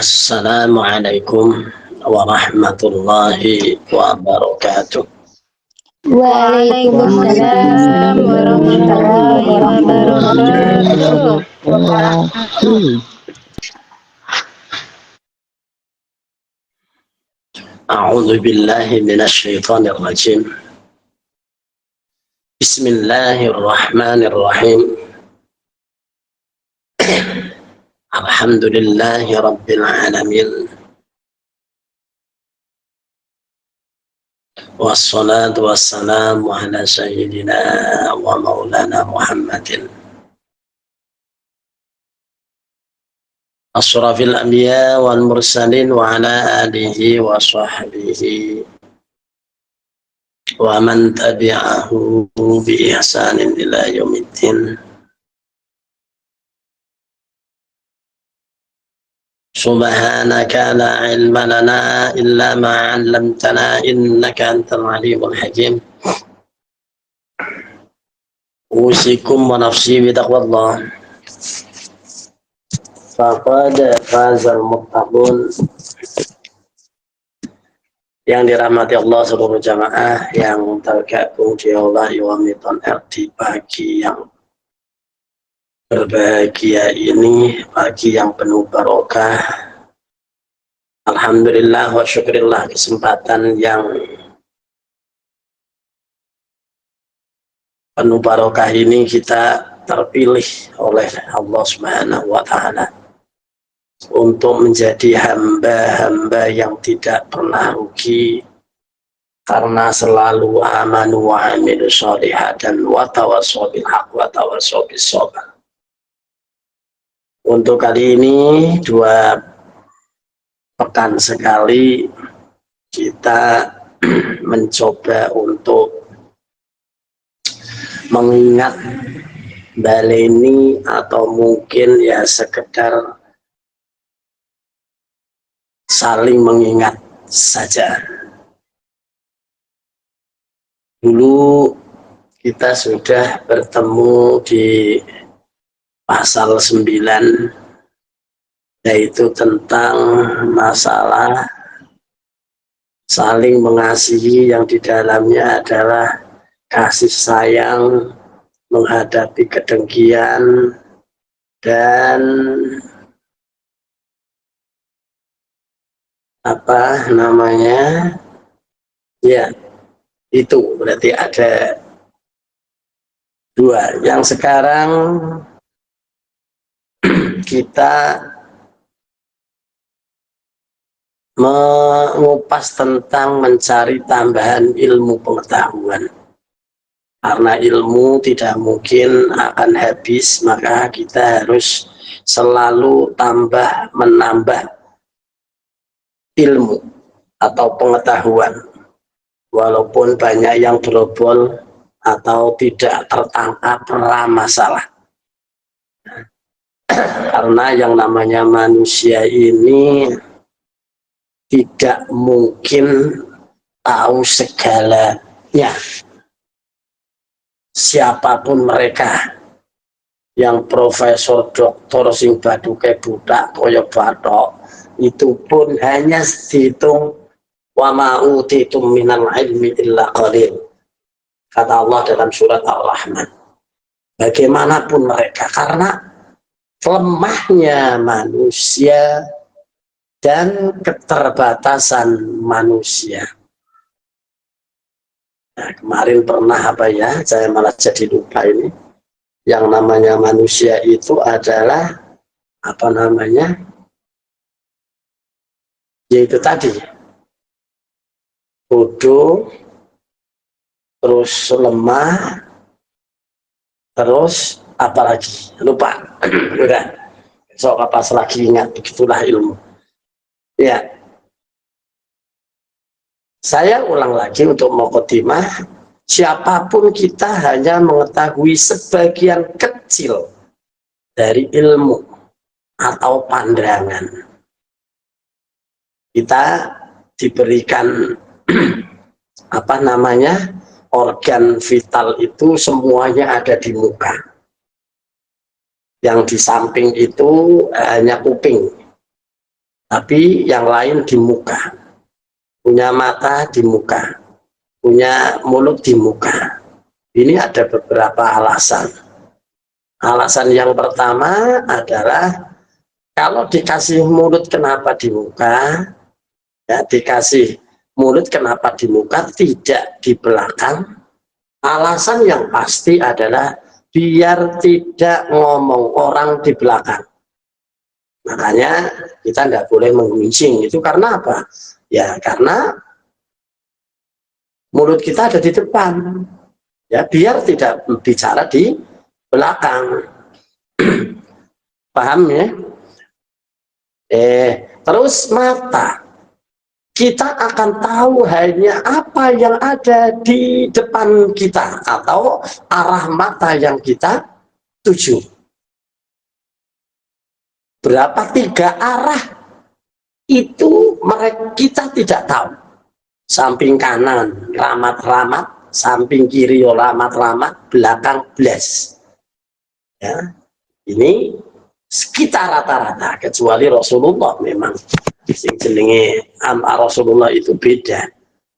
Assalamualaikum warahmatullahi wabarakatuh. Waalaikumsalam warahmatullahi wabarakatuh. A'udzu billahi minasy syaithanir rajim. Bismillahirrahmanirrahim. Alhamdulillahi rabbil alamin. Wassalatu wassalamu ala sayyidina wa maulana Muhammadin asrafil anbiya wal mursalin wa ala alihi wa sahbihi wa man tabi'ahu bi ihsanin ila yaumiddin. Subhanaka la ilma lana illa ma 'allamtana innaka antal alimul hakim. Usikum wa nafsi bi taqwallah. Faqad fazal muttaqun. Yang dirahmati Allah seluruh jamaah yang tergabung di Allah Yawmiton di pagi yang berbahagia ini, pagi yang penuh barokah. Alhamdulillah wa syukurillah, kesempatan yang penuh barokah ini kita terpilih oleh Allah Subhanahu wa Ta'ala untuk menjadi hamba-hamba yang tidak pernah rugi karena selalu amanu wa amilu sholihat dan wa tawassaw bil haq wa tawassaw bis sabr. Untuk kali ini 2 pekan sekali kita mencoba untuk mengingat baleni atau mungkin ya sekedar saling mengingat saja. Dulu kita sudah bertemu di pasal 9, yaitu tentang masalah saling mengasihi yang di dalamnya adalah kasih sayang, menghadapi kedengkian, dan apa namanya, ya itu berarti ada 2. Yang sekarang kita mengupas tentang mencari tambahan ilmu pengetahuan. Karena ilmu tidak mungkin akan habis, maka kita harus selalu menambah ilmu atau pengetahuan. Walaupun banyak yang berobol atau tidak tertangkap masalah. Karena yang namanya manusia ini tidak mungkin tahu segalanya. Siapapun mereka, yang profesor, doktor, sing baduke budak, koyo batok, itu pun hanya dihitung wa ma'utitum minal ilmi illa qalil. Kata Allah dalam surat Ar-Rahman. Bagaimanapun mereka, karena lemahnya manusia dan keterbatasan manusia. Nah, kemarin pernah apa ya, saya malah jadi lupa ini. Yang namanya manusia itu adalah apa namanya, yaitu tadi bodoh, terus lemah, terus apalagi lupa. Udah, so apa lagi ingat, begitulah ilmu. Ya, saya ulang lagi untuk mukadimah. Siapapun kita hanya mengetahui sebagian kecil dari ilmu atau pandangan. Kita diberikan apa namanya, organ vital itu semuanya ada di muka. Yang di samping itu hanya kuping. tapi yang lain di muka. Punya mata di muka, punya mulut di muka. Ini ada beberapa alasan. Alasan yang pertama adalah kalau dikasih mulut kenapa di muka, ya, dikasih mulut kenapa di muka, tidak di belakang. Alasan yang pasti adalah biar tidak ngomong orang di belakang. Makanya kita tidak boleh menggunjing. Itu karena apa? Ya karena mulut kita ada di depan. Ya biar tidak bicara di belakang. Paham ya? Terus mata. Kita akan tahu hanya apa yang ada di depan kita atau arah mata yang kita tuju. Berapa 3 arah itu kita tidak tahu. Samping kanan ramat-ramat, samping kiri ramat-ramat, belakang blas. Ya, ini sekitar rata-rata, kecuali Rasulullah memang sing jenenge Rasulullah itu beda,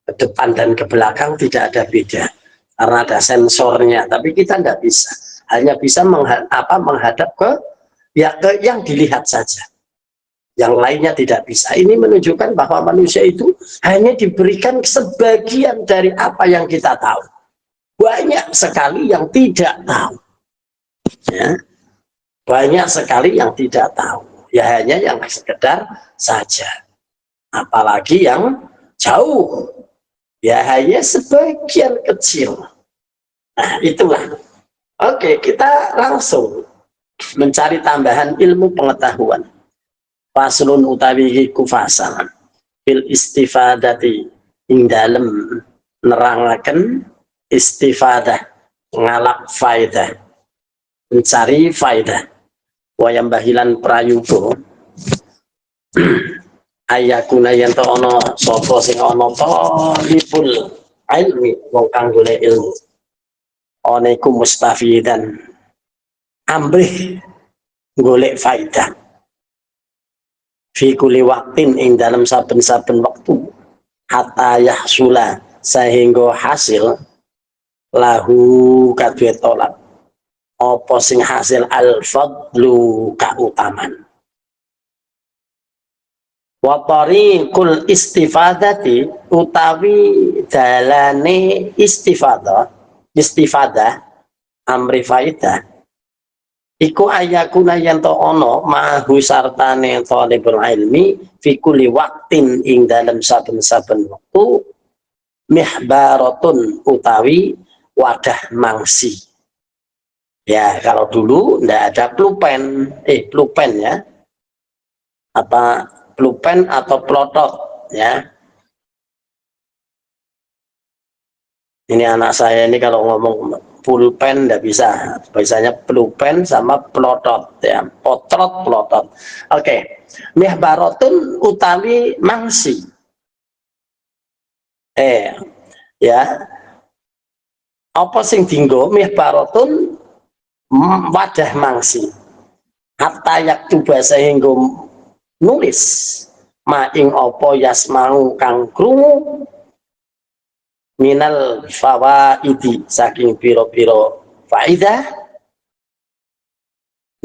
ke depan dan ke belakang tidak ada beda karena ada sensornya, tapi kita tidak bisa, hanya bisa menghadap ke yang dilihat saja, yang lainnya tidak bisa. Ini menunjukkan bahwa manusia itu hanya diberikan sebagian dari apa yang kita tahu, banyak sekali yang tidak tahu, ya. Banyak sekali yang tidak tahu, ya hanya yang sekedar saja, apalagi yang jauh, ya hanya sebagian kecil. Nah itulah. Oke, kita langsung mencari tambahan ilmu pengetahuan. Faslun utawi kufasan fil istifadati ing dalem nerangaken istifadah, ngalap faidah, mencari faidah. Wayam bahilan prayuga ayakuna yen to ana sapa sing ana talibul ilmi, wong kang golek ilmu, ana iku mustafidan amrih golek faidah fi kulli waqtin ing dalam saben-saben waktu, hatta yahsula sehingga hasil lahu kadwe tolak apa sing hasil al-fadlu kautaman. Wa tariqul istifadati utawi dalane istifadah amri faidah iku ayakuna yen to ana mahu sartane talibul ilmi fi kulli waqtin ing dalem saben-saben wektu mihbaratun utawi wadah mangsi. Ya kalau dulu ndak ada pulpen ya, apa pulpen atau plotot ya. Ini anak saya ini kalau ngomong pulpen ndak bisa, biasanya pulpen sama plotot ya, potrot plotot. Oke, mihbaratun utawi mangsi. Ya apa sing dinggo mihbaratun wadah mangsi, hatta yaktuba sehingga nulis maing opo yasmau kang krungu minal fawaidi saking piro-piro faidah,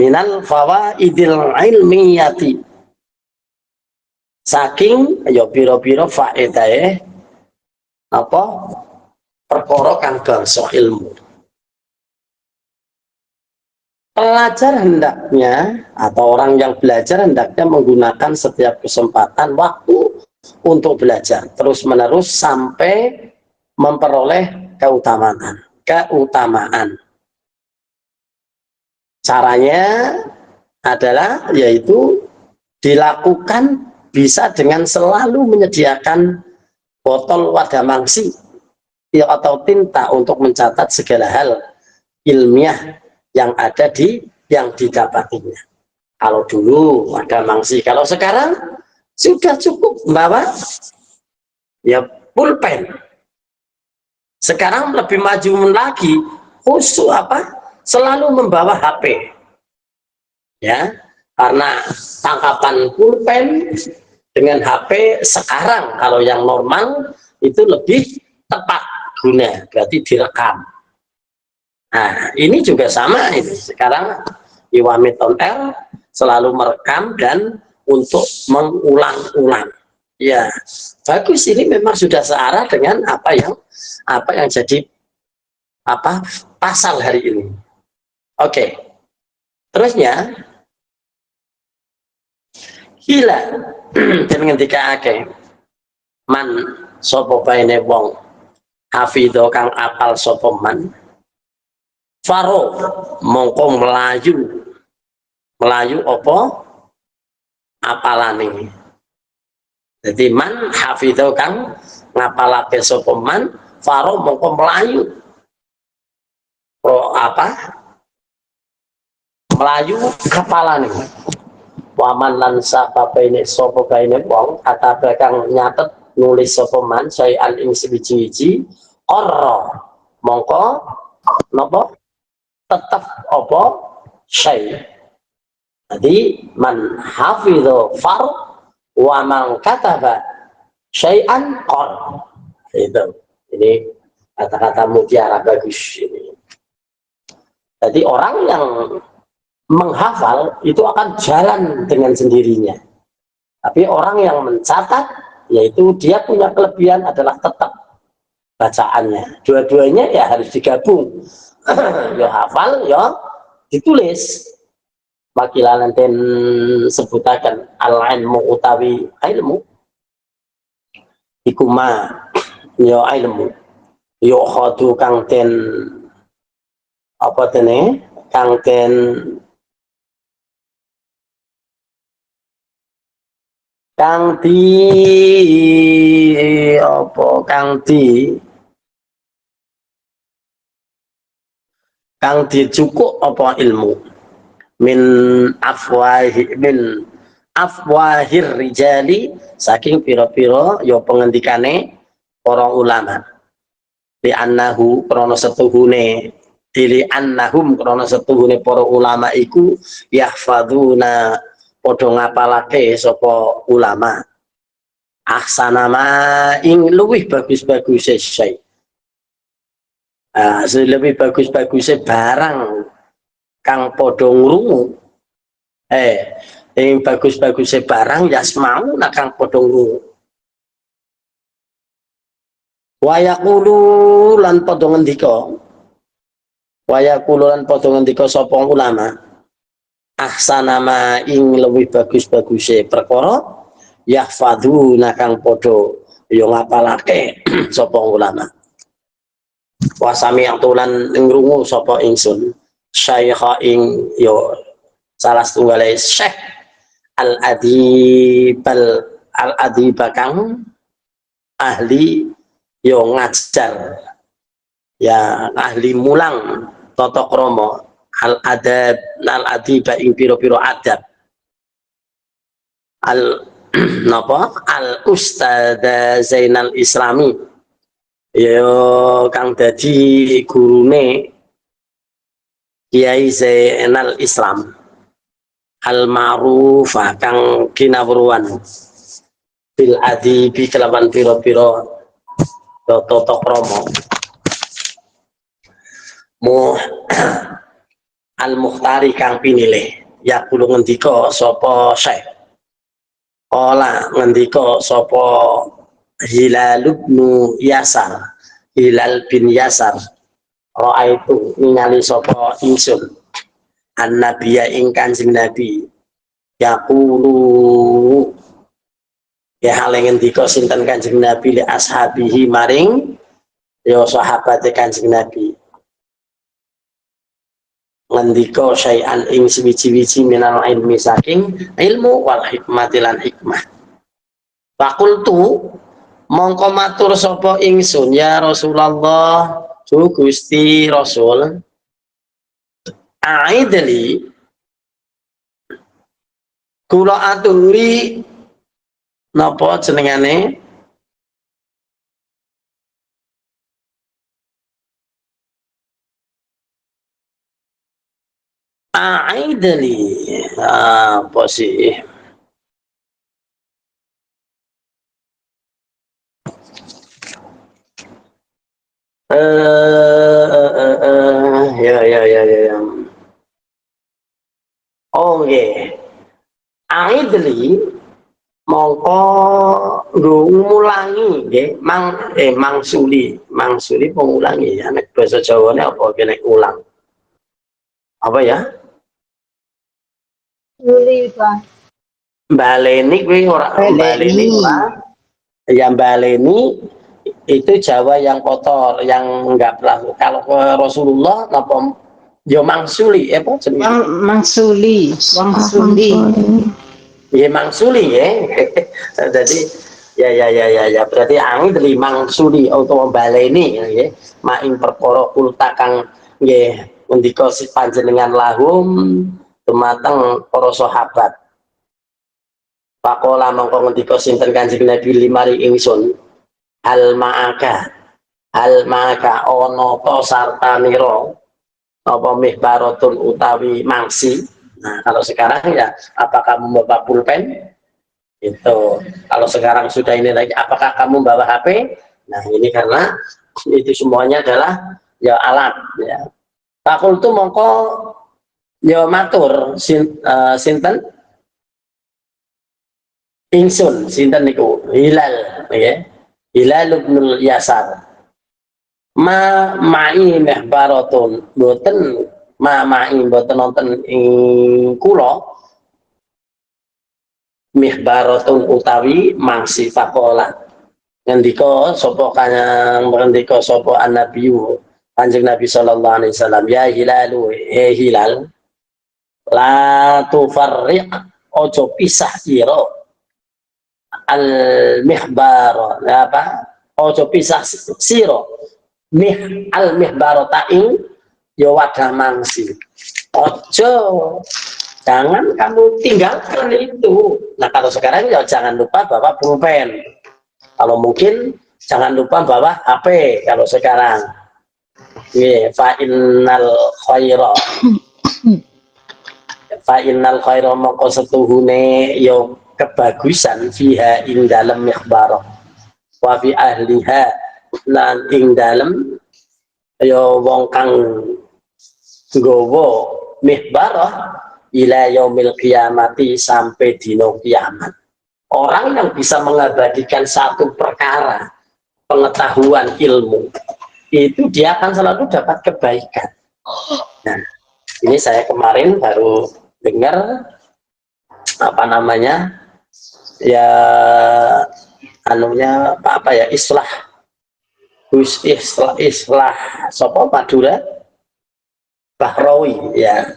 minal fawaidil ilmiyati saking ya piro-piro faidah apa perkara kang bangsa ilmu. Pelajar hendaknya atau orang yang belajar hendaknya menggunakan setiap kesempatan waktu untuk belajar terus menerus sampai memperoleh keutamaan. Caranya adalah yaitu dilakukan bisa dengan selalu menyediakan botol wadah mangsi atau tinta untuk mencatat segala hal ilmiah yang ada yang didapatinya. Kalau dulu ada mangsi, kalau sekarang sudah cukup membawa ya pulpen. Sekarang lebih maju lagi, khusus selalu membawa HP. Ya, karena tangkapan pulpen dengan HP sekarang kalau yang normal itu lebih tepat guna, berarti direkam. Nah ini juga sama, ini sekarang Iwamit on Air selalu merekam dan untuk mengulang-ulang. Ya bagus, ini memang sudah searah dengan apa yang jadi pasal hari ini. Oke, terusnya gila dan ngendika man sopo baine wong hafidho kang apal sopo man faro mongko melayu opo apalane. Jadi man hafidho kang ngapalake sopo man faro mongko melayu melayu apalane. Waman lan sapa baine sopo baine wong kata kang nyatet nulis sapa man sayan ing sewiji-wiji ora mongko napa tetep apa syai. Jadi man hafidho far wa man kataba syai'an qor. Itu ini kata-kata mutiara bagus ini. Jadi orang yang menghafal itu akan jalan dengan sendirinya, tapi orang yang mencatat yaitu dia punya kelebihan adalah tetap bacaannya. Dua-duanya ya harus digabung. Ya hafal ya ditulis. Wakilan nanti sebutakan al-ilmu utawi ilmu ikuma ya ilmu yo khadu kang ten apa tene kang ten kang dicukuk apa ilmu min afwahir rijali saking pira-pira ya pengendikane para ulama li annahu krana setuhune para ulama iku yahfadzuna padha ngapalake sapa ulama ahsanama ing luwih bagus-bagus syai. Lebih bagus-bagusnya barang kang padha ngrungu ing bagus-bagusnya barang yasmau nak kang padha ngrungu wa yaqulu lan padha ngendika sapa ulama ahsanama ing luwih bagus-bagusnya perkara yahfadzuna kang padha ya ngapalake sapa ulama. Wasami yang tulan ngrungu sapa ingsun syaikha ing yo salah setunggalé syekh al-adib kang ahli yo ngajar ya ahli mulang tata krama al-adib ing pira-pira adab al-ustadz Zainal Islami yo kang dadi gurune Kiai Zainal Islam al-ma'ruf kang kinawruan bil adibi kelawan pira-pira tata krama al-mukhtari kang pinilih ya kulo ngendika sapa syekh ola ngendika sapa Hilal bin Yasar ra'aitu ningali sapa ingsun an-nabiyya ing Kanjeng Nabi yaqulu ya hale ngendika sinten Kanjeng Nabi li ashabihi maring ya sahabate Kanjeng Nabi ngendika syai'an ing sewiji-wiji minal ilmi saking ilmu wal hikmati lan hikmah. Fakultu mongko matur sapa ingsun ya Rasulullah Gusti Rasul aidli kula aturi napa jenengane A'idli apa sih? Ya. Oh nggih. A'idli mongko ngulangi nggih, mangsuli pengulangi ya, nek basa Jawane apa kene ulang. Apa ya? Uli, Pak. Baleni kuwi ora baleni ora. Ya baleni itu Jawa yang kotor, yang enggak pernah. Kalau ke Rasulullah napa ya mangsuli apa jenenge? Mangsuli. Ya mangsuli ya. Jadi ya berarti angin dari mangsuli atau baleni ya. Maing perkara kulta kang nggih ngendika panjenengan lahum dumateng para sahabat. Pakola mongko ngendika sinten Kanjeng Nabi limari ingsun hal ma'aka ono to sartanira apa mihbaratun utawi mangsi. Nah, kalau sekarang ya apakah membawa pulpen? Itu. Kalau sekarang sudah ini lagi, apakah kamu bawa HP? Nah, ini karena itu semuanya adalah ya alat ya. Fakultu mongko ya matur sinten ingsun sinten niku Hilal ya. Hilal bin Yasar. Ma'i mihbaratun boten ma'i boten nonton ing kula mihbaratun utawi mangsi fakola ngendika sapa kang ngendika sapa annabiyu Kanjeng Nabi sallallahu alaihi wasallam ya hilalu hilal la tufarriq ojo pisah sira al mihbar apa ojo pisah sira al mihbarata ing ya wadah mangsi ojo jangan kamu tinggalkan itu. Nah kalau sekarang ya jangan lupa bawa pulpen. Kalau mungkin jangan lupa bawa HP kalau sekarang. Fa innal khaira mongko setuhune yo kebagusan fiha ing dalem mikhbarah. Wa fi ahliha lan ing dalem yo wong kang nggawa mikhbarah ila yaumil qiyamati sampai dino kiamat. Orang yang bisa mengabadikan satu perkara pengetahuan ilmu itu dia akan selalu dapat kebaikan. Nah, ini saya kemarin baru dengar apa namanya ya anunya apa ya islah sopo Madura Bahrawi ya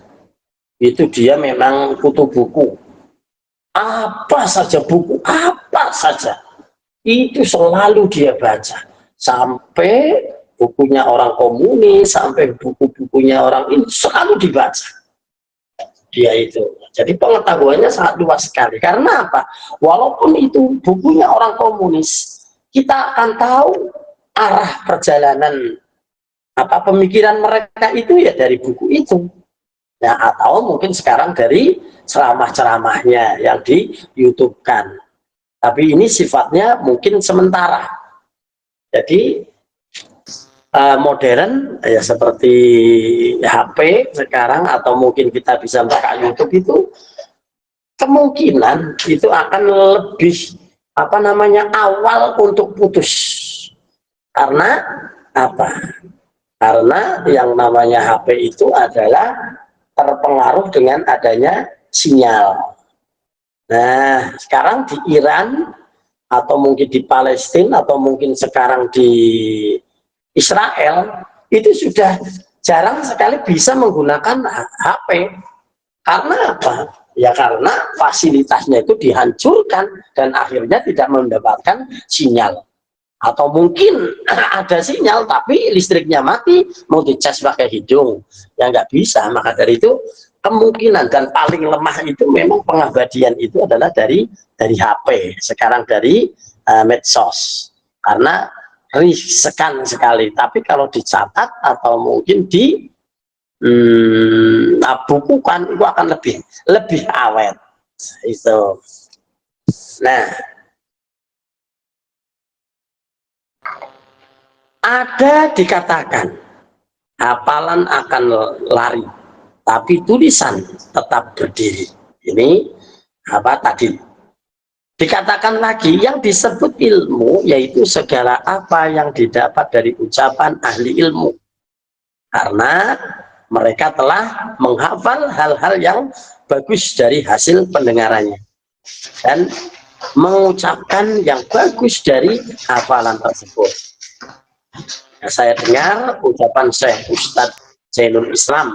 itu dia memang kutu buku apa saja buku apa saja itu selalu dia baca sampai bukunya orang komunis sampai buku-bukunya orang ini selalu dibaca dia itu. Jadi pengetahuannya sangat luas sekali karena apa walaupun itu bukunya orang komunis kita akan tahu arah perjalanan apa pemikiran mereka itu ya dari buku itu. Nah, atau mungkin sekarang dari ceramah-ceramahnya yang di YouTube-kan. Tapi ini sifatnya mungkin sementara. Jadi modern ya seperti HP sekarang atau mungkin kita bisa buka YouTube itu kemungkinan itu akan lebih apa namanya awal untuk putus. Karena apa? Karena yang namanya HP itu adalah terpengaruh dengan adanya sinyal. Nah, sekarang di Iran atau mungkin di Palestina atau mungkin sekarang di Israel itu sudah jarang sekali bisa menggunakan HP. Karena apa? Ya karena fasilitasnya itu dihancurkan dan akhirnya tidak mendapatkan sinyal. Atau mungkin ada sinyal tapi listriknya mati mau dicas pakai hidung ya nggak bisa. Maka dari itu kemungkinan dan paling lemah itu memang pengabadian itu adalah dari HP sekarang dari medsos karena riskan sekali. Tapi kalau dicatat atau mungkin buku kan itu akan lebih awet itu. Nah, ada dikatakan hafalan akan lari, tapi tulisan tetap berdiri. Ini apa tadi? Dikatakan lagi yang disebut ilmu yaitu segala apa yang didapat dari ucapan ahli ilmu, karena mereka telah menghafal hal-hal yang bagus dari hasil pendengarannya dan mengucapkan yang bagus dari hafalan tersebut. Nah, saya dengar ucapan Syekh Ustadz Zainul Islam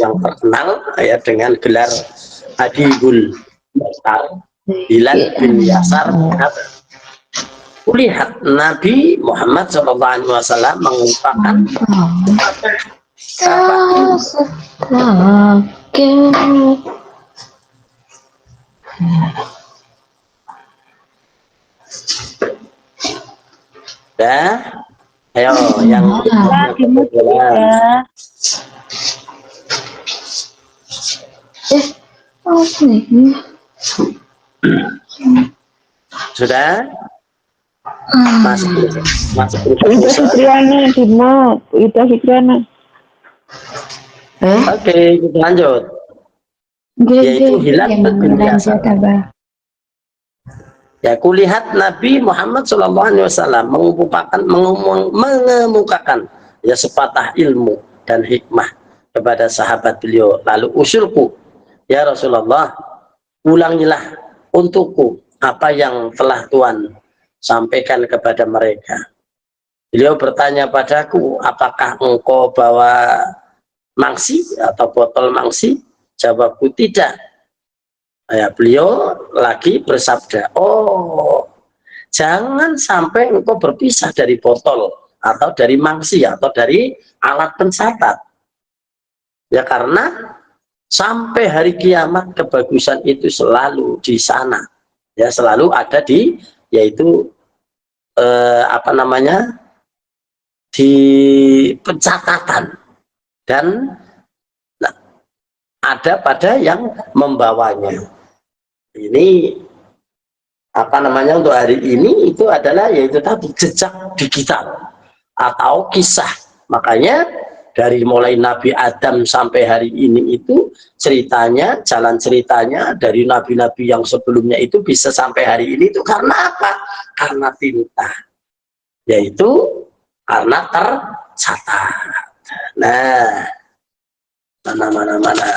yang terkenal ya dengan gelar Adibul Mukhtar Bilal bin Yasar. Kulihat Nabi Muhammad SAW mengungkapkan ayo yang sudah masuk Fitriana Dimo itu Fitriana. Oke, kita lanjut. Yaitu hilal bin Yasar. Ya, kulihat Nabi Muhammad SAW mengemukakan ya sepatah ilmu dan hikmah kepada sahabat beliau. Lalu usulku, ya Rasulullah, ulangilah untukku apa yang telah Tuhan sampaikan kepada mereka. Beliau bertanya padaku, apakah engkau bawa mangsi atau botol mangsi? Jawabku tidak. Ya, beliau lagi bersabda, oh jangan sampai engkau berpisah dari botol atau dari mangsi atau dari alat pencatat. Ya, karena sampai hari kiamat kebagusan itu selalu di sana. Ya, selalu ada di, yaitu apa namanya, di pencatatan, dan ada pada yang membawanya. Ini apa namanya untuk hari ini itu adalah yaitu tadi jejak digital atau kisah. Makanya dari mulai Nabi Adam sampai hari ini itu ceritanya, jalan ceritanya dari nabi-nabi yang sebelumnya itu bisa sampai hari ini itu karena apa? Karena tinta, yaitu karena tercatat. Nah, mana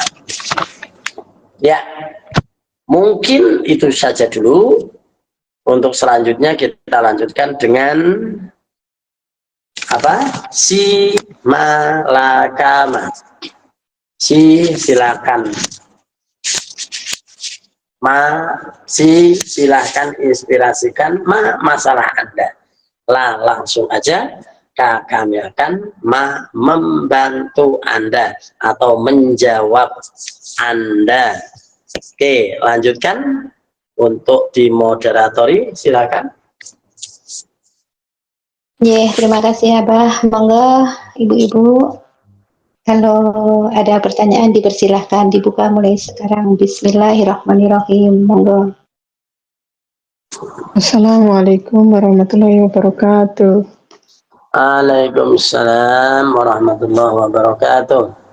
ya, mungkin itu saja dulu. Untuk selanjutnya kita lanjutkan dengan apa? Si malakama. Silakan. Silakan inspirasikan masalah Anda. Langsung aja kami akan membantu Anda atau menjawab Anda. Oke, lanjutkan untuk dimoderatori, silakan. Terima kasih Abah. Monggo ibu-ibu, kalau ada pertanyaan dipersilahkan dibuka mulai sekarang. Bismillahirrahmanirrahim. Monggo. Assalamualaikum warahmatullahi wabarakatuh. Waalaikumsalam warahmatullahi wabarakatuh.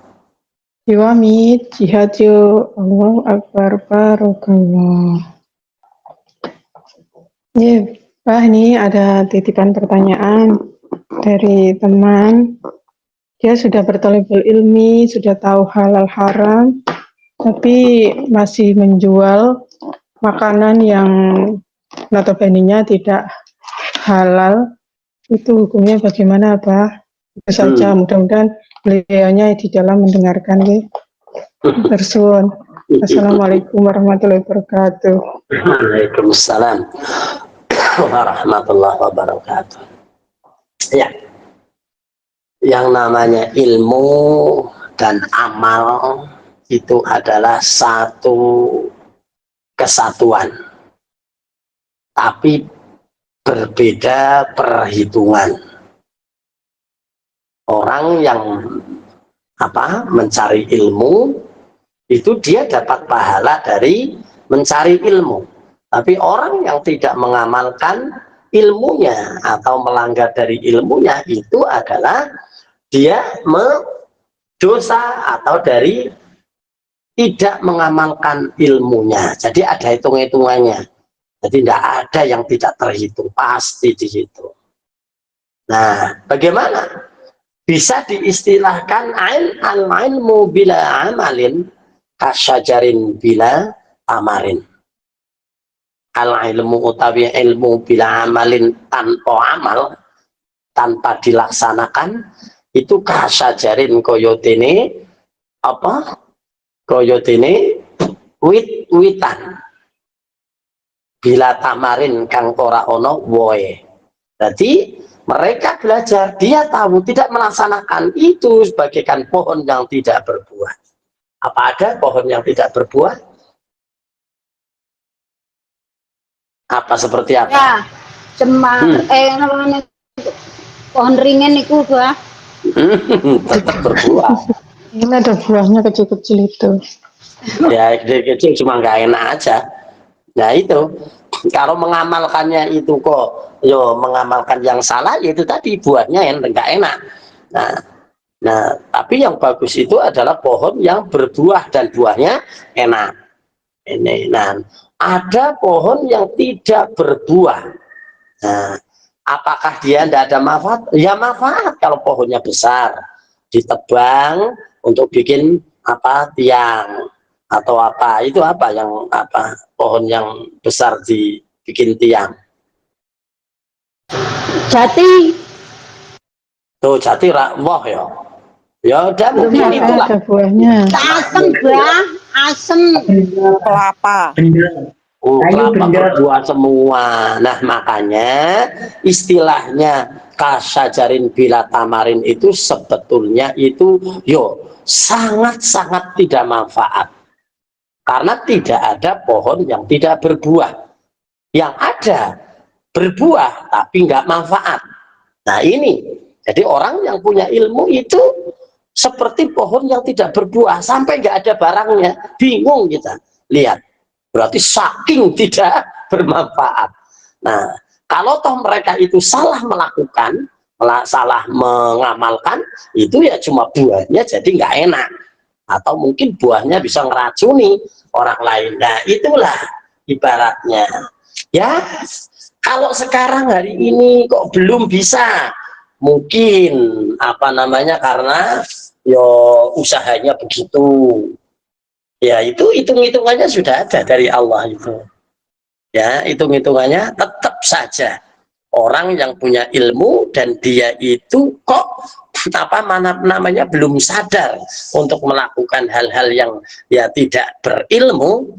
Iwamit jihad yo, Allahu Akbar, barokallah. Ya, Pak, ini ada titipan pertanyaan dari teman. Dia sudah bertalibul ilmi, sudah tahu halal haram, tapi masih menjual makanan yang notabene-nya tidak halal. Itu hukumnya bagaimana, Pak? Itu saja, mudah-mudahan beliaunya di dalam mendengarkan. Bersuun. Assalamualaikum warahmatullahi wabarakatuh. Waalaikumsalam warahmatullahi wabarakatuh. Ya, yang namanya ilmu dan amal itu adalah satu kesatuan, tapi berbeda perhitungan. Orang yang mencari ilmu, itu dia dapat pahala dari mencari ilmu. Tapi orang yang tidak mengamalkan ilmunya atau melanggar dari ilmunya, itu adalah dia dosa atau dari tidak mengamalkan ilmunya. Jadi ada hitung-hitungannya. Jadi tidak ada yang tidak terhitung, pasti dihitung. Nah, bagaimana? Bisa diistilahkan al-ilmu bila amalin kasyajarin bila tamarin. Al-ilmu utawi ilmu bila amalin tanpa amal, tanpa dilaksanakan, itu kasyajarin koyotene koyotene wit-witan bila tamarin kang ora ono woe. Jadi mereka belajar, dia tahu, tidak melaksanakan, itu sebagaikan pohon yang tidak berbuah. Apa ada pohon yang tidak berbuah? Apa seperti apa? Ya, namanya pohon ringen itu buah. Tetap berbuah. Ini ada buahnya kecil-kecil itu. Ya, kecil-kecil cuma nggak enak aja. Nah itu, kalau mengamalkannya itu kok mengamalkan yang salah, yaitu tadi buahnya nggak enak. Nah, tapi yang bagus itu adalah pohon yang berbuah dan buahnya enak. Ini, nah, ada pohon yang tidak berbuah. Nah, apakah dia tidak ada manfaat? Ya manfaat kalau pohonnya besar, ditebang untuk bikin tiang atau itu yang pohon yang besar dibikin tiang. Jati. Tuh jati wah ya udah mungkin itulah buahnya. Asem bang, asem. Kelapa. Kelapa berbuah semua. Nah makanya istilahnya kasyajarin bila tamarin itu sebetulnya itu sangat-sangat tidak manfaat. Karena tidak ada pohon yang tidak berbuah. Yang ada berbuah tapi nggak manfaat. Nah ini, jadi orang yang punya ilmu itu seperti pohon yang tidak berbuah, sampai nggak ada barangnya, bingung kita. Lihat, berarti saking tidak bermanfaat. Nah, kalau toh mereka itu salah melakukan, salah mengamalkan, itu ya cuma buahnya jadi nggak enak. Atau mungkin buahnya bisa ngeracuni orang lain. Nah itulah ibaratnya. Ya kalau sekarang hari ini kok belum bisa, mungkin karena usahanya begitu. Ya itu hitung-hitungannya sudah ada dari Allah itu. Ya hitung-hitungannya tetap saja orang yang punya ilmu dan dia itu kok belum sadar untuk melakukan hal-hal yang tidak berilmu,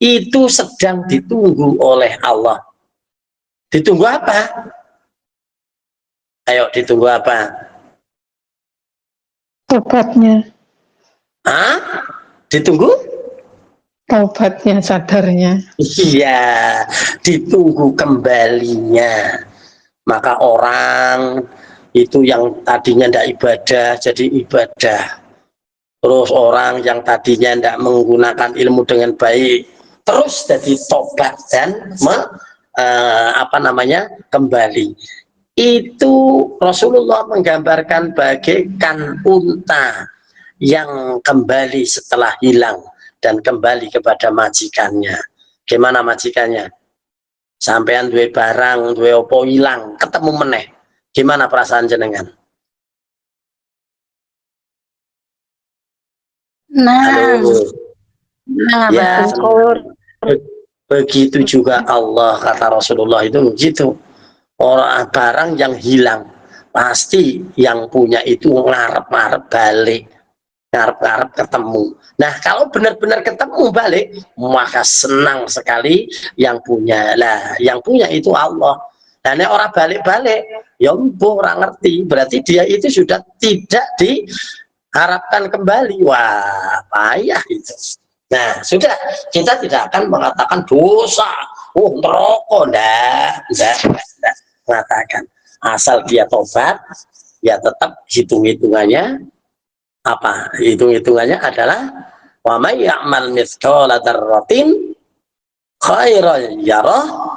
itu sedang ditunggu oleh Allah. Ditunggu apa? Ayo ditunggu apa? Tobatnya. Ditunggu? Taubatnya, sadarnya. Iya, ditunggu kembalinya. Maka orang itu yang tadinya tidak ibadah jadi ibadah. Terus orang yang tadinya tidak menggunakan ilmu dengan baik terus jadi tobat dan kembali. Itu Rasulullah menggambarkan bagaikan unta yang kembali setelah hilang dan kembali kepada majikannya. Gimana majikannya? Sampean duwe barang, duwe opo hilang, ketemu meneh. Gimana perasaan jenengan? Halo. Ya, begitu juga Allah, kata Rasulullah itu begitu. Orang barang yang hilang pasti yang punya itu ngarep-ngarep balik, ngarep-ngarep ketemu. Nah kalau benar-benar ketemu balik, maka senang sekali yang punya. Lah yang punya itu Allah. Dan orang balik-balik, ya orang ngerti, berarti dia itu sudah tidak diharapkan kembali. Wah payah itu. Nah sudah, kita tidak akan mengatakan dosa, neraka, enggak mengatakan. Asal dia tobat, ya tetap hitung-hitungannya apa? Hitung-hitungannya adalah wa may ya'mal mithqala dzarratin khairan yarah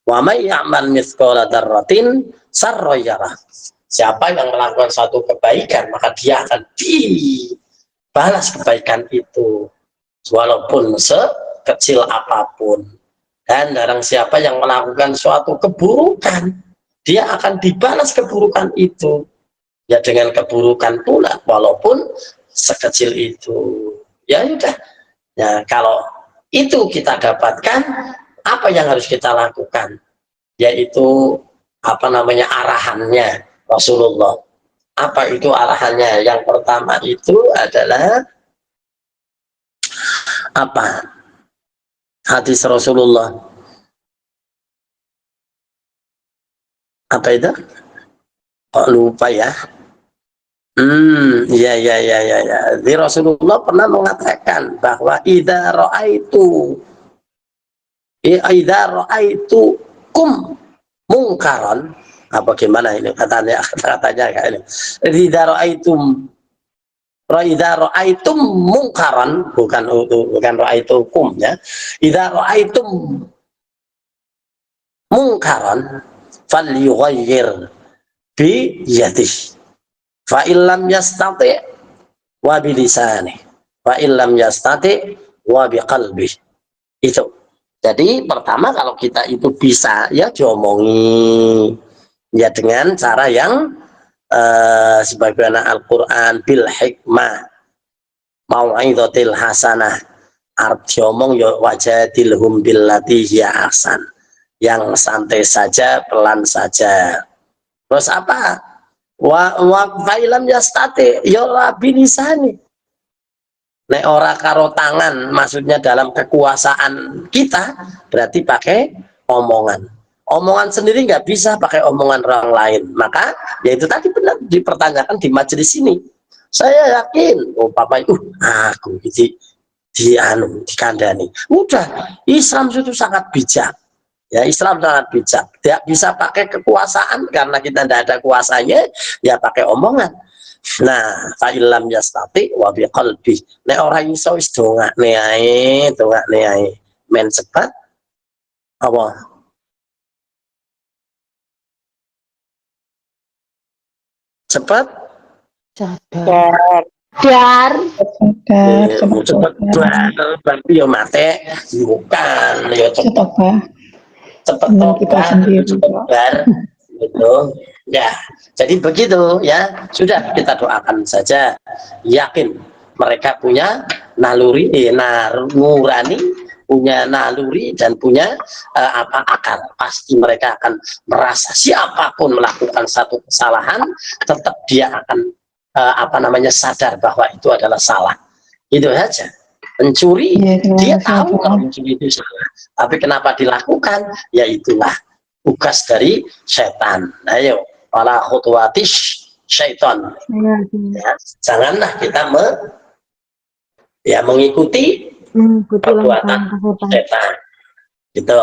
wa may ya'mal mithqala dzarratin syarran yarah. Siapa yang melakukan satu kebaikan, maka dia akan dibalas kebaikan itu walaupun sekecil apapun. Dan barang siapa yang melakukan suatu keburukan, dia akan dibalas keburukan itu ya dengan keburukan pula walaupun sekecil itu. Ya sudah. Ya, kalau itu kita dapatkan, apa yang harus kita lakukan? Yaitu arahannya Rasulullah. Apa itu arahannya? Yang pertama itu adalah hadis Rasulullah. Apa itu? Kok lupa ya? Ya. Jadi Rasulullah pernah mengatakan bahwa idza ra'aitu mungkaran, bagaimana ini katanya kayak ini. Idza ra'aitum mungkaran, bukan ra'aitukum ya. Idza ra'aitum mungkaran falyughayyir bi yadihi fa illam yastati wa bi lisani fa illam yastati wa bi qalbi. Itu. Jadi pertama kalau kita itu bisa ya diomongi ya dengan cara yang sebagaimana Al-Qur'an bil hikmah mau'izatil hasanah, diomong ya wajadilhum billati hiya ahsan, yang santai saja, pelan saja. Terus apa? Wa fa'ilam yastati ya bilisani. Nek ora karo tangan, maksudnya dalam kekuasaan kita, berarti pakai omongan. Omongan sendiri nggak bisa, pakai omongan orang lain. Maka ya itu tadi benar dipertanyakan di majelis ini. Saya yakin, papa aku dikandani. Udah, Islam itu sangat bijak. Ya, Islam sangat bijak. Tidak bisa pakai kekuasaan karena kita tidak ada kuasanya, ya pakai omongan. Nah, fa'ilam yastati wa biqalbi. Nek ora iso wis dongakne ae. Men cepat apa? Sabar. Dar. Cepat berarti ya mate, bukan ya cepat kita sendiri cepat gitu ya. Jadi begitu ya, sudah kita doakan saja, yakin mereka punya naluri nurani, punya naluri dan punya akal. Pasti mereka akan merasa siapapun melakukan satu kesalahan tetap dia akan sadar bahwa itu adalah salah. Itu saja. Mencuri dia tahu kalau mencuri itu salah, tapi kenapa dilakukan? Ya itulah tugas dari setan. Ayo, wala khutuwatish syaitan. Ya, janganlah kita mengikuti perbuatan setan. Gitu.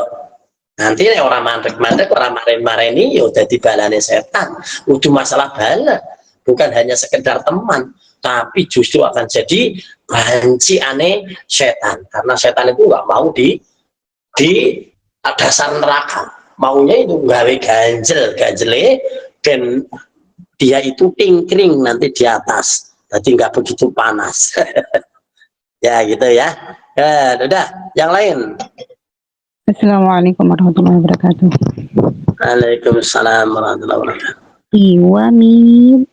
Nanti orang mandek-mandek, orang maren-mareni ya udah dibalane setan. Ujung masalah bala, bukan hanya sekedar teman, tapi justru akan jadi banci aneh setan, karena setan itu nggak mau di dasar neraka, maunya itu gawe ganjele dan dia itu tingkring nanti di atas, jadi nggak begitu panas. Ya gitu ya. Udah yang lain. Assalamualaikum warahmatullahi wabarakatuh. Waalaikumsalam warahmatullahi wabarakatuh. Iwa min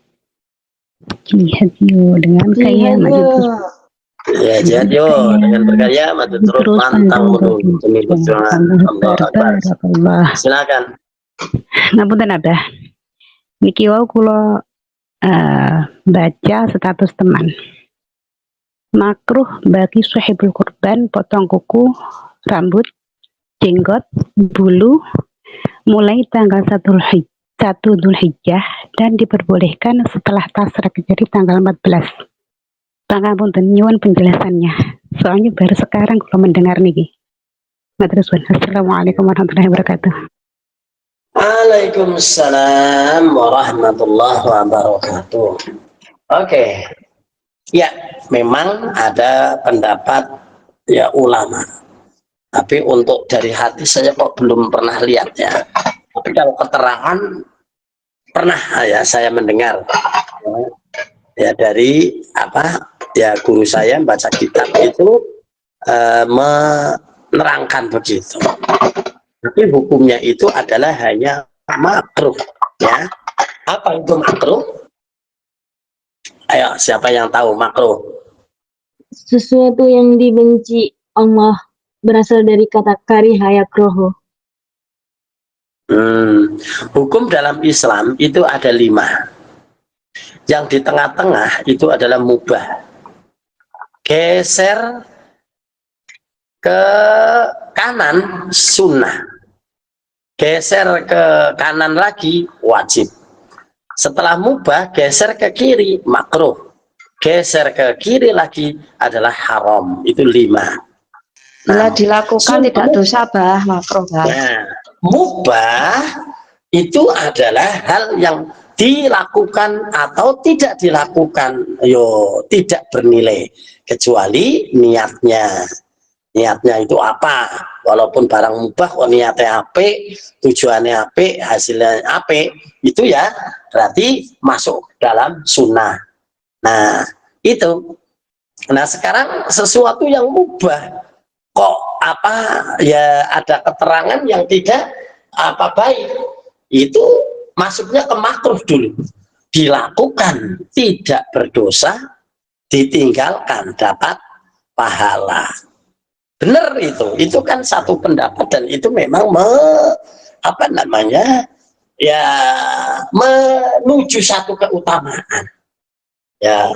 jihad yo dengan kaya maju terus. Ya jihad yo dengan berkarya maju terus pantang mundur demi perjuangan Allah Akbar. Silakan. Ngapunten Abah. Niki wau kula baca status teman. Makruh bagi sahibul kurban potong kuku, rambut, jenggot, bulu mulai tanggal 1 Dzulhijjah dan diperbolehkan setelah tasrak, jadi tanggal 14. Pangapunten nyuwun penjelasannya. Soalnya baru sekarang kalau mendengar niki. Matur suwun. Assalamualaikum warahmatullahi wabarakatuh. Waalaikumsalam warahmatullahi wabarakatuh. Oke. Ya, memang ada pendapat ya ulama. Tapi untuk dari hati saya kok belum pernah lihat ya. Tapi kalau keterangan pernah ya saya mendengar ya dari ya guru saya baca kitab itu menerangkan begitu. Tapi hukumnya itu adalah hanya makruh ya. Apa itu makruh? Ayo, siapa yang tahu makruh? Sesuatu yang dibenci Allah berasal dari kata kariha yakroho. Hukum dalam Islam itu ada 5. Yang di tengah-tengah itu adalah mubah. Geser ke kanan sunnah. Geser ke kanan lagi wajib. Setelah mubah geser ke kiri makruh. Geser ke kiri lagi adalah haram. Itu 5. Bila dilakukan tidak dosa bah, makruh bah. Nah, mubah itu adalah hal yang dilakukan atau tidak dilakukan, tidak bernilai kecuali niatnya. Niatnya itu apa? Walaupun barang mubah, niatnya apik, tujuannya apik, hasilnya apik, itu ya berarti masuk dalam sunnah. Nah, itu. Nah, sekarang sesuatu yang mubah kok ya ada keterangan yang tidak baik, itu masuknya ke makruh dulu. Dilakukan tidak berdosa, ditinggalkan dapat pahala. Benar itu kan satu pendapat dan itu memang ya menuju satu keutamaan ya.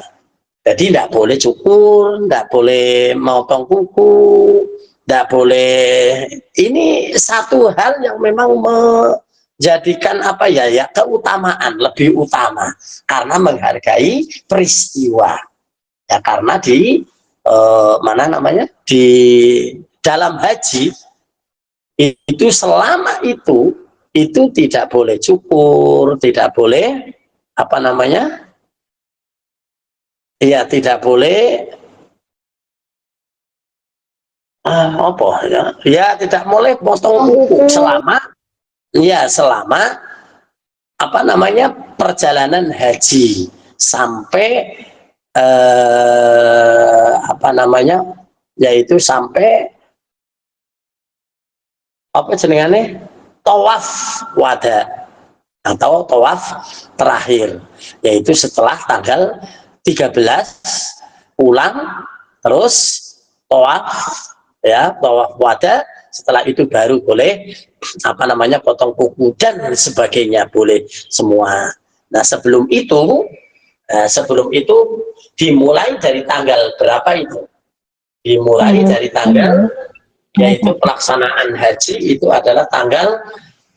Jadi tidak boleh cukur, tidak boleh motong kuku, tidak boleh. Ini satu hal yang memang menjadikan keutamaan, lebih utama karena menghargai peristiwa ya. Karena di di dalam haji itu selama itu tidak boleh cukur, tidak boleh tidak boleh tidak boleh potong kuku selama perjalanan haji sampai yaitu sampai tawaf wada atau tawaf terakhir, yaitu setelah tanggal 13 pulang terus tawaf wada. Setelah itu baru boleh potong kuku dan sebagainya, boleh semua. Nah, sebelum itu dimulai dari tanggal berapa itu? Dimulai dari tanggal, yaitu pelaksanaan haji itu adalah tanggal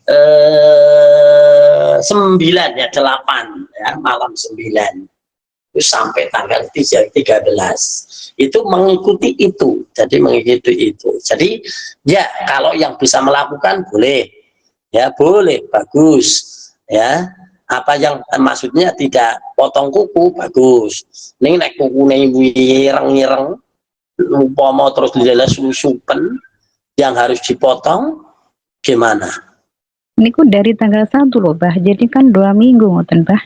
9 ya, 8 ya, malam 9 itu sampai tanggal 13 itu mengikuti itu. Jadi mengikuti itu. Jadi ya kalau yang bisa melakukan boleh ya, boleh, bagus ya. Apa yang maksudnya tidak potong kuku bagus. Ning nek kukune ireng-ireng umpama terus dilala susupen yang harus dipotong gimana? Ini dari tanggal 1 loh bah, jadi kan 2 minggu ngoten bah.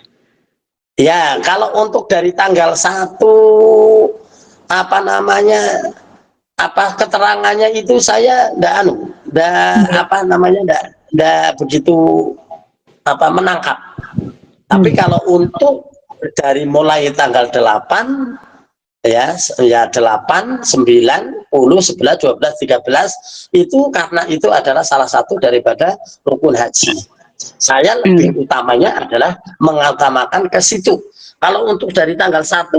Ya, kalau untuk dari tanggal 1 keterangannya itu saya ndak begitu menangkap. Tapi kalau untuk dari mulai tanggal 8 ya 8, 9, 10, 11, 12, 13 itu karena itu adalah salah satu daripada rukun haji. Saya lebih utamanya adalah mengutamakan ke situ. Kalau untuk dari tanggal 1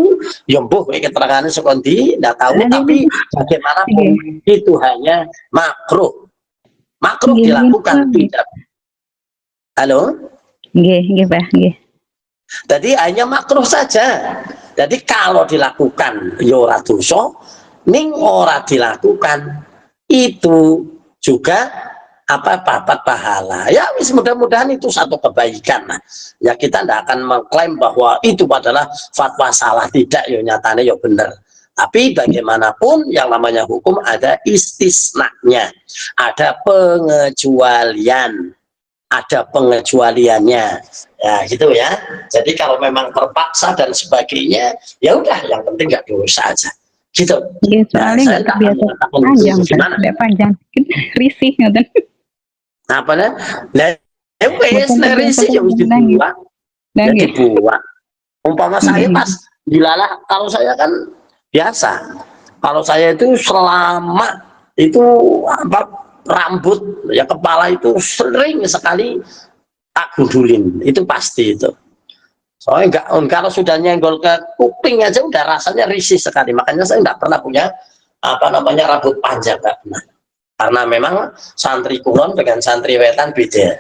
ya mbuh keterangannya sekondi enggak tahu, tapi bagaimanapun itu hanya makruh dilakukan tidak. Halo? Nggih, Pak, nggih. Jadi hanya makruh saja. Jadi kalau dilakukan ya ora dosa, ning ora dilakukan itu juga dapat pahala. Ya wis, mudah-mudahan itu satu kebaikan. Nah, ya kita tidak akan mengklaim bahwa itu adalah fatwa salah, tidak, ya nyatanya ya benar. Tapi bagaimanapun yang namanya hukum ada istisnanya, ada pengecualian, ada pengecualiannya, ya gitu ya. Jadi kalau memang terpaksa dan sebagainya, ya udah, yang penting nggak dosa aja. Gitu. Iya, soalnya nggak biasa panjang, tidak panjang, risih ngoten. Apa nih? Nah, wes risih ya wis dibuang, ya dibuang. Umpama saya pas dilalah, kalau saya kan biasa, kalau saya itu selama itu apa, rambut ya kepala itu sering sekali tak gundulin, itu pasti itu. Soalnya kalau sudah nyenggol ke kuping aja udah rasanya risih sekali. Makanya saya nggak pernah punya apa namanya rambut panjang, nggak pernah. Karena memang santri kulon dengan santri wetan beda.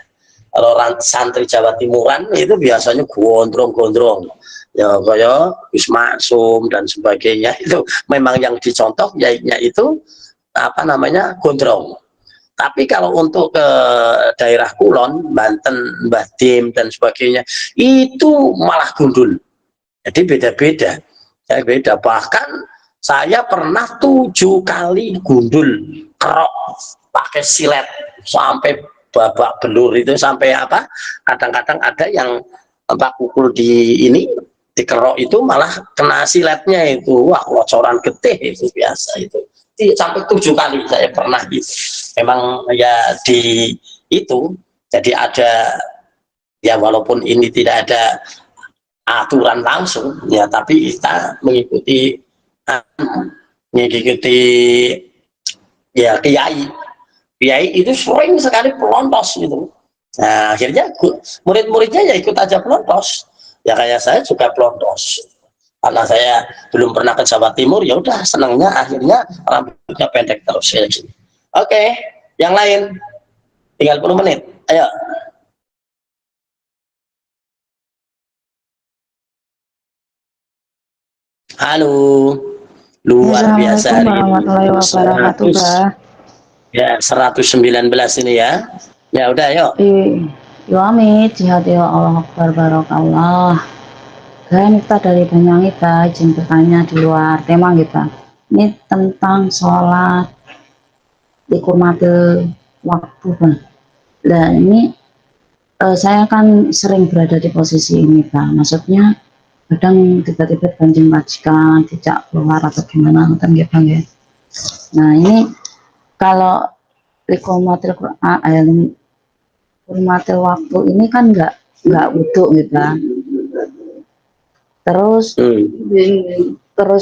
Kalau santri Jawa Timuran itu biasanya gondrong-gondrong, ya kayak Ismaksum dan sebagainya, itu memang yang dicontoh yaitu itu apa namanya gondrong. Tapi kalau untuk ke daerah Kulon, Banten, Mbah Dim dan sebagainya, itu malah gundul. Jadi beda-beda. Ya, beda. Bahkan saya pernah 7 kali gundul kerok pakai silet sampai babak belur itu, sampai apa? Kadang-kadang ada yang tempat pukul di ini di kerok itu malah kena siletnya itu. Wah, locoran getih itu biasa itu. Sampai 7 kali saya pernah gitu. Memang ya di itu, jadi ada ya, walaupun ini tidak ada aturan langsung ya, tapi kita mengikuti ya kiai itu sering sekali pelontos gitu. Nah, akhirnya murid-muridnya ya ikut aja pelontos. Ya kayak saya juga pelontos. Karena saya belum pernah ke Jawa Timur, ya udah senangnya akhirnya rambutnya pendek terus ya. Oke, yang lain tinggal 10 menit. Ayo. Halo. Luar biasa hari ini. Warahmatullahi wabarakatuh, Bah. Ya, 119 ini ya. Ya udah, yuk. Yo amit, jihad ya Allah Akbar, barakallah. Dan kita dari Banyuwangi, kita izin bertanya di luar tema kita. Ini tentang sholat dihormati waktu, Bang. Nah ini saya kan sering berada di posisi ini, Bang. Maksudnya kadang tiba-tiba banjing majikan tidak keluar atau gimana, kan ya, Bang ya. Nah ini kalau dihormati Quran, hormati waktu ini kan nggak wudhu gitu, Bang. Terus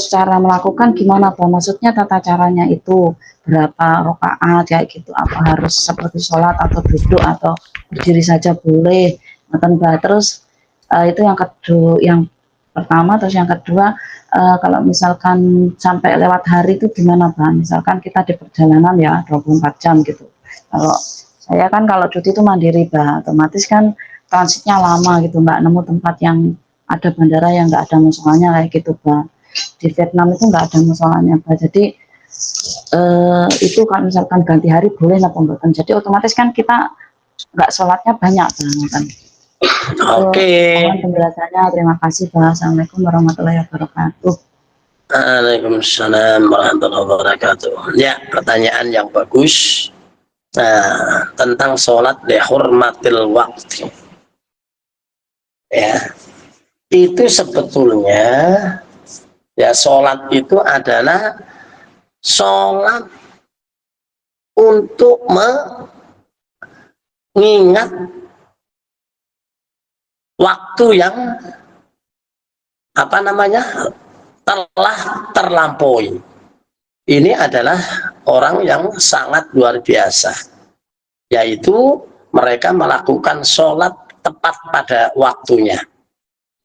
cara melakukan gimana, Pak? Maksudnya tata caranya itu berapa rakaat kayak gitu? Apa harus seperti sholat atau duduk atau berdiri saja boleh? Terus itu yang kedua, yang pertama. Terus yang kedua, kalau misalkan sampai lewat hari itu gimana, Pak? Misalkan kita di perjalanan ya 24 jam gitu. Kalau saya kan kalau cuti itu mandiri, Pak, otomatis kan transitnya lama gitu, nggak nemu tempat yang ada bandara yang nggak ada musolanya kayak gitu, Pak. Di Vietnam itu nggak ada musolanya, Pak. Jadi itu kan misalkan ganti hari boleh lah pembuatan. Jadi otomatis kan kita nggak sholatnya banyak, Pak. Oke. Penjelasannya terima kasih, Pak. Assalamualaikum warahmatullahi wabarakatuh. Waalaikumsalam warahmatullahi wabarakatuh. Ya, pertanyaan yang bagus. Nah, tentang sholat dihormatil waktu. Ya. Itu sebetulnya ya, sholat itu adalah sholat untuk mengingat waktu yang apa namanya telah terlampaui. Ini adalah orang yang sangat luar biasa, yaitu mereka melakukan sholat tepat pada waktunya,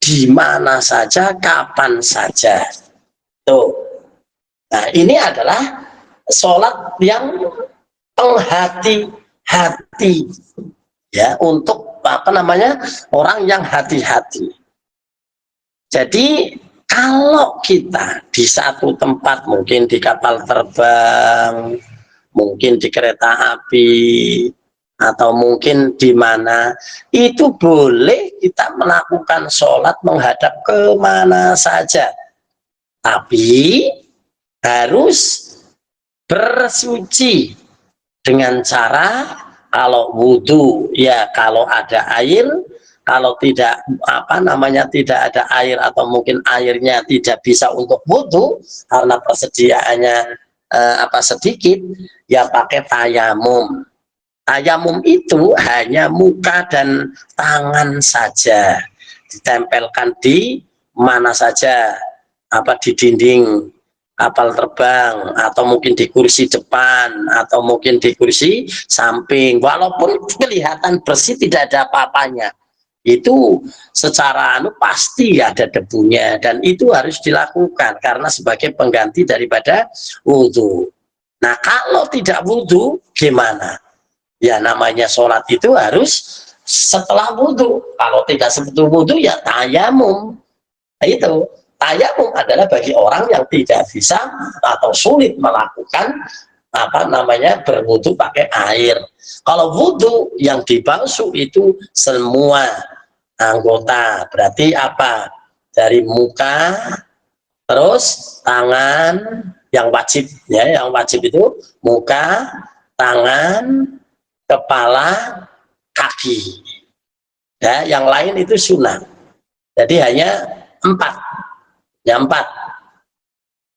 di mana saja, kapan saja. Tuh. Nah, ini adalah sholat yang penghati-hati, ya, untuk apa namanya orang yang hati-hati. Jadi kalau kita di satu tempat, mungkin di kapal terbang, mungkin di kereta api, atau mungkin di mana, itu boleh kita melakukan sholat menghadap kemana saja, tapi harus bersuci dengan cara, kalau wudhu ya kalau ada air, kalau tidak tidak ada air atau mungkin airnya tidak bisa untuk wudhu karena persediaannya sedikit, ya pakai tayamum. Tayamum itu hanya muka dan tangan saja, ditempelkan di mana saja, di dinding kapal terbang, atau mungkin di kursi depan, atau mungkin di kursi samping, walaupun kelihatan bersih tidak ada apa-apanya, itu secara pasti ada debunya, dan itu harus dilakukan karena sebagai pengganti daripada wudhu. Nah kalau tidak wudhu gimana? Ya namanya sholat itu harus setelah wudhu. Kalau tidak setelah wudhu ya tayamum. Nah, itu tayamum adalah bagi orang yang tidak bisa atau sulit melakukan berwudhu pakai air. Kalau wudhu yang dibasuh itu semua anggota, berarti dari muka, terus tangan, yang wajib ya, yang wajib itu muka, tangan, kepala, kaki ya, yang lain itu sunnah. Jadi hanya 4.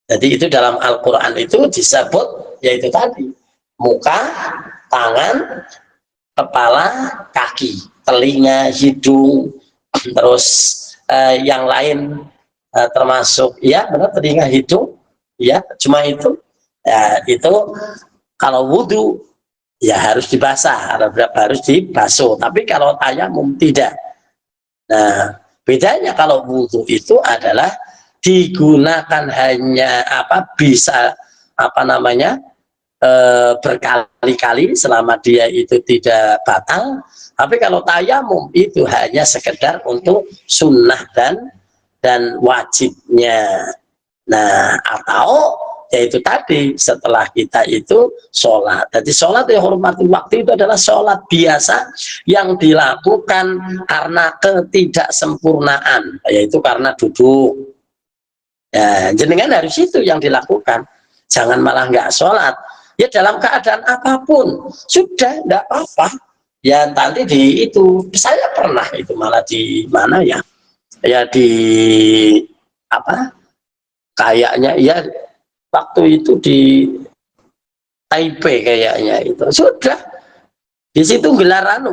Jadi itu dalam Al-Quran itu disebut yaitu tadi muka, tangan, kepala, kaki, telinga, hidung, terus yang lain termasuk ya benar telinga, hidung, ya cuma itu ya, itu kalau wudhu ya harus dibasah, harus dibasuh, tapi kalau tayamum tidak. Nah bedanya kalau wudhu itu adalah digunakan hanya bisa berkali-kali selama dia itu tidak batal. Tapi kalau tayamum itu hanya sekedar untuk sunnah dan wajibnya. Nah atau yaitu tadi setelah kita itu sholat. Jadi sholat yang hormati waktu itu adalah sholat biasa yang dilakukan karena ketidaksempurnaan, yaitu karena duduk. Ya, jenengan harus itu yang dilakukan. Jangan malah nggak sholat. Ya dalam keadaan apapun sudah nggak apa-apa. Ya nanti saya pernah itu malah di mana ya? Ya di kayaknya ya waktu itu di Taipei kayaknya itu sudah di situ gelar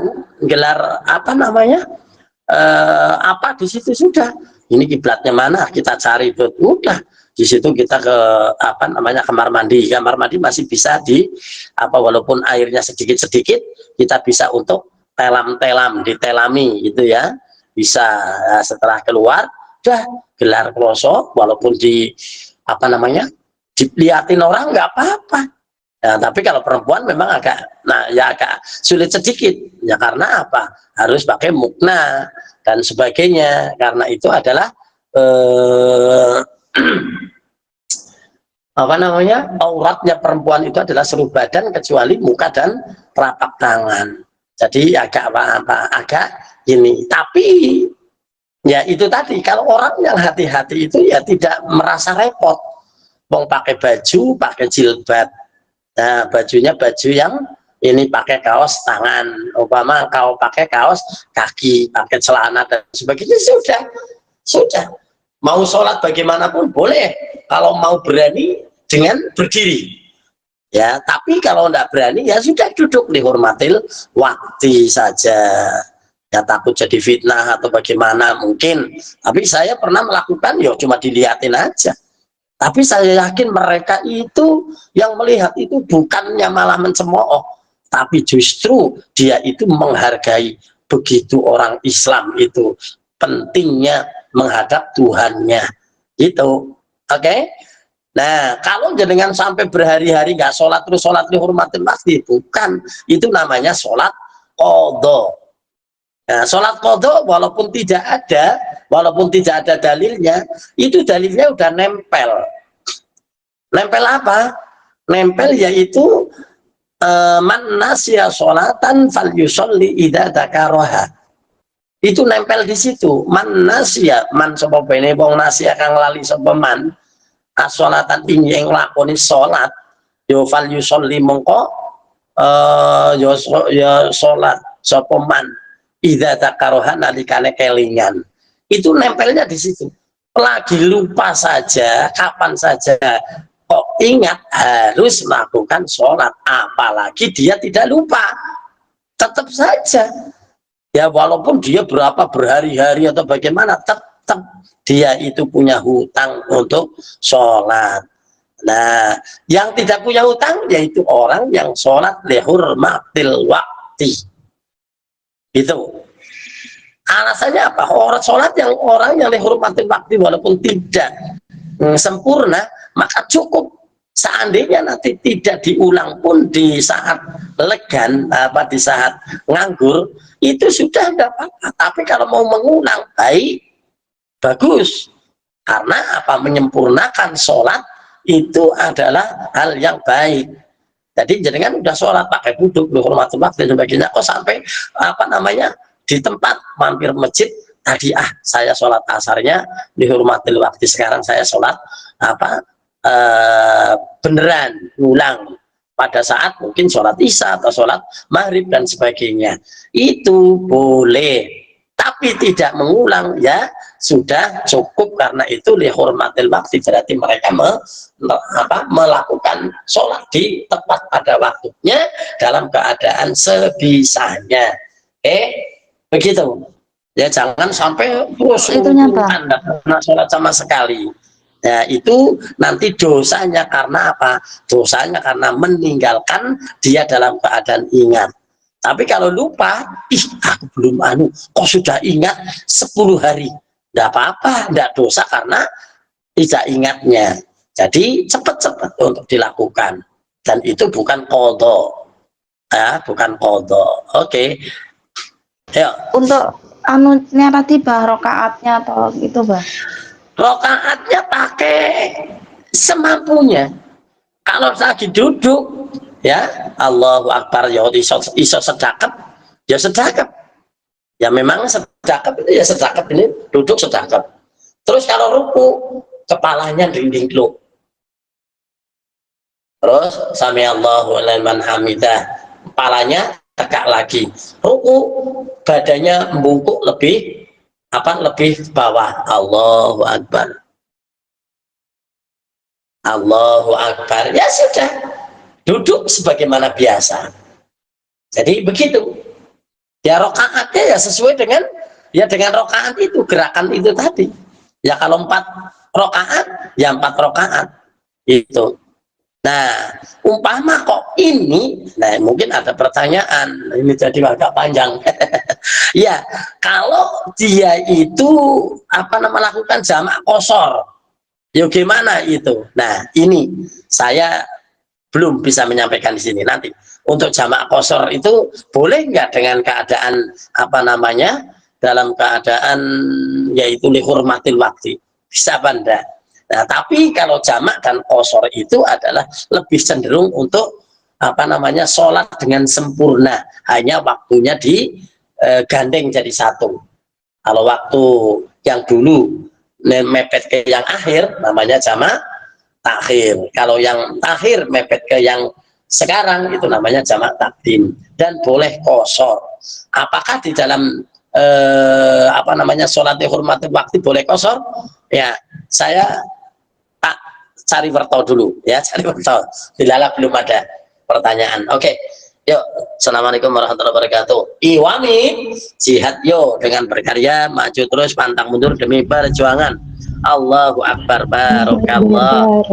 di situ sudah. Ini kiblatnya mana kita cari itu, udah di situ kita ke kamar mandi masih bisa walaupun airnya sedikit kita bisa untuk ditelami gitu ya, bisa. Setelah keluar udah gelar klosok, walaupun dilihatin orang nggak apa-apa. Nah, tapi kalau perempuan memang agak sulit sedikit ya, karena harus pakai mukna dan sebagainya, karena itu adalah auratnya perempuan itu adalah seluruh badan kecuali muka dan telapak tangan. Jadi agak ini, tapi ya itu tadi, kalau orang yang hati-hati itu ya tidak merasa repot, mau pakai baju, pakai jilbab. Nah bajunya baju yang ini pakai kaos tangan, kau pakai kaos kaki, pakai celana dan sebagainya, sudah. Mau sholat bagaimanapun boleh, kalau mau berani dengan berdiri ya, tapi kalau tidak berani ya sudah duduk, dihormatil waktu saja ya, takut jadi fitnah atau bagaimana mungkin. Tapi saya pernah melakukan ya cuma dilihatin aja. Tapi saya yakin mereka itu yang melihat itu bukannya malah mencemooh, tapi justru dia itu menghargai begitu orang Islam itu pentingnya menghadap Tuhannya itu. Oke? Nah kalau jenengan sampai berhari-hari nggak sholat terus sholat dihormatin waktu, bukan, itu namanya sholat qadha. Nah, sholat qadha walaupun tidak ada dalilnya, itu dalilnya udah nempel. Nempel apa? Nempel yaitu man nasya sholatan falyusolli idza dzakaraha. Itu nempel di situ. Man nasya, man sapa bene wong nasya kang lali sapa man as-sholatan ing yang lakoni salat, yo falyusolli mongko ya salat sapa man idza dzakaraha nalikane kelingan. Itu nempelnya di situ. Lagi lupa saja, kapan saja kok ingat harus melakukan sholat, apalagi dia tidak lupa, tetap saja ya, walaupun dia berapa berhari-hari atau bagaimana, tetap dia itu punya hutang untuk sholat. Nah, yang tidak punya hutang yaitu orang yang sholat lihurmatil wakti. Itu alasannya apa? Orang yang lihurmatil wakti walaupun tidak sempurna, maka cukup seandainya nanti tidak diulang pun di saat legan, di saat nganggur, itu sudah tidak apa-apa. Tapi kalau mau mengulang, baik, bagus, karena apa? Menyempurnakan sholat itu adalah hal yang baik. Jadi jenengan udah sholat pakai duduk lihurmatil wakti dan sebagainya, kok sampai di tempat mampir masjid tadi, saya sholat asarnya dihormatil waktu, sekarang saya sholat beneran ngulang pada saat mungkin sholat isya atau sholat maghrib dan sebagainya, itu boleh, tapi tidak mengulang, ya sudah cukup, karena itu lihormatil waktu, berarti mereka melakukan sholat di tepat pada waktunya dalam keadaan sebisanya. Begitu ya, jangan sampai terus Anda pernah sholat sama sekali. Ya, itu nanti dosanya karena apa? Dosanya karena meninggalkan dia dalam keadaan ingat. Tapi kalau lupa, aku belum kok sudah ingat 10 hari, tidak apa-apa, tidak dosa karena tidak ingatnya. Jadi cepat-cepat untuk dilakukan, dan itu bukan qadha, ya, bukan qadha. Oke. Ya. Untuk tiba rokaatnya atau gitu, Bah? Rokaatnya pakai semampunya. Kalau lagi duduk, ya Allahu Akbar, ya iso sedekap, ya sedekap. Ya memang sedekap itu ya sedekap, ini duduk sedekap. Terus kalau ruku, kepalanya dinding dulu. Terus sami Allahu liman hamidah, kepalanya tegak lagi. Ruku, badannya membungkuk lebih bawah. Allahu Akbar, Allahu Akbar, ya sudah, duduk sebagaimana biasa. Jadi begitu ya, rokaatnya ya sesuai dengan rokaat itu, gerakan itu tadi ya. Kalau 4 rokaat ya 4 rokaat itu. Nah, umpama kok ini, nah mungkin ada pertanyaan, ini jadi agak panjang. Ya, kalau dia itu melakukan jamak qashar, ya gimana itu? Nah, ini saya belum bisa menyampaikan di sini. Nanti untuk jamak qashar itu boleh nggak dengan keadaan dalam keadaan yaitu lihurmatil waktu, bisa apa enggak? Nah, tapi kalau jamak dan qashar itu adalah lebih cenderung untuk sholat dengan sempurna, hanya waktunya digandeng jadi satu. Kalau waktu yang dulu mepet ke yang akhir namanya jamak takhir. Kalau yang akhir mepet ke yang sekarang itu namanya jamak takdim, dan boleh qashar. Apakah di dalam sholat dihormati waktu boleh qashar? Ya, saya cari werto dulu ya, cari werto. Dilala belum ada pertanyaan. Oke. Yuk, assalamualaikum warahmatullahi wabarakatuh. Iwami jihad yo dengan berkarya, maju terus pantang mundur demi perjuangan. Allahu Akbar, barakallah.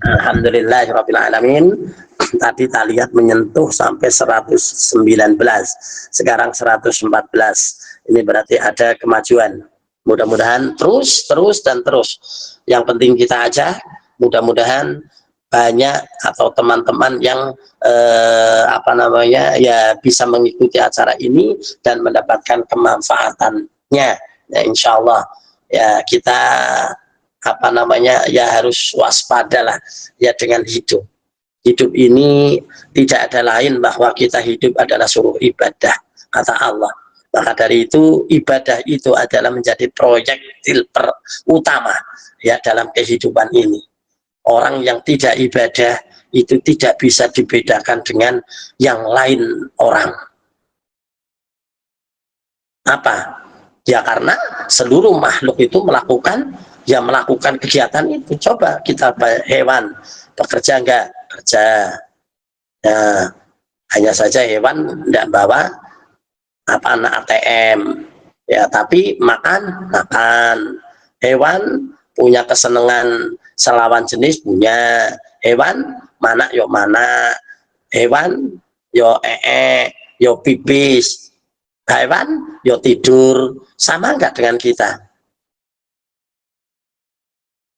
Alhamdulillahirabbil alamin. Tadi kita lihat menyentuh sampai 119, sekarang 114. Ini berarti ada kemajuan. Mudah-mudahan terus dan terus. Yang penting kita aja, mudah-mudahan banyak atau teman-teman yang ya bisa mengikuti acara ini dan mendapatkan kemanfaatannya. Ya, insya Allah ya kita ya harus waspada lah ya dengan hidup. Hidup ini tidak ada lain bahwa kita hidup adalah suruh ibadah, kata Allah. Maka dari itu ibadah itu adalah menjadi proyektil utama ya dalam kehidupan ini. Orang yang tidak ibadah itu tidak bisa dibedakan dengan yang lain orang. Apa? Ya karena seluruh makhluk itu melakukan kegiatan itu. Coba kita hewan bekerja enggak? Kerja. Nah, hanya saja hewan tidak bawa ATM ya, tapi makan. Hewan punya kesenangan selawan jenis, punya. Hewan mana yo mana, hewan yo yo pipis, hewan yo tidur. Sama enggak dengan kita?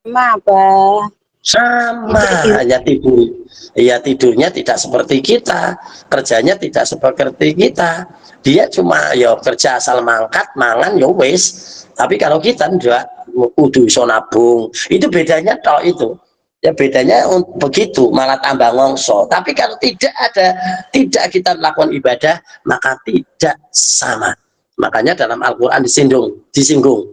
Sama, Abah. Sama, hanya tidur. Ya tidurnya tidak seperti kita, kerjanya tidak seperti kita. Dia cuma ya kerja asal mangkat, mangan ya wis. Tapi kalau kita enggak, kudu iso nabung. Itu bedanya toh itu. Ya bedanya begitu, malah tambah ngongso. Tapi kalau tidak kita melakukan ibadah, maka tidak sama. Makanya dalam Al-Qur'an disinggung.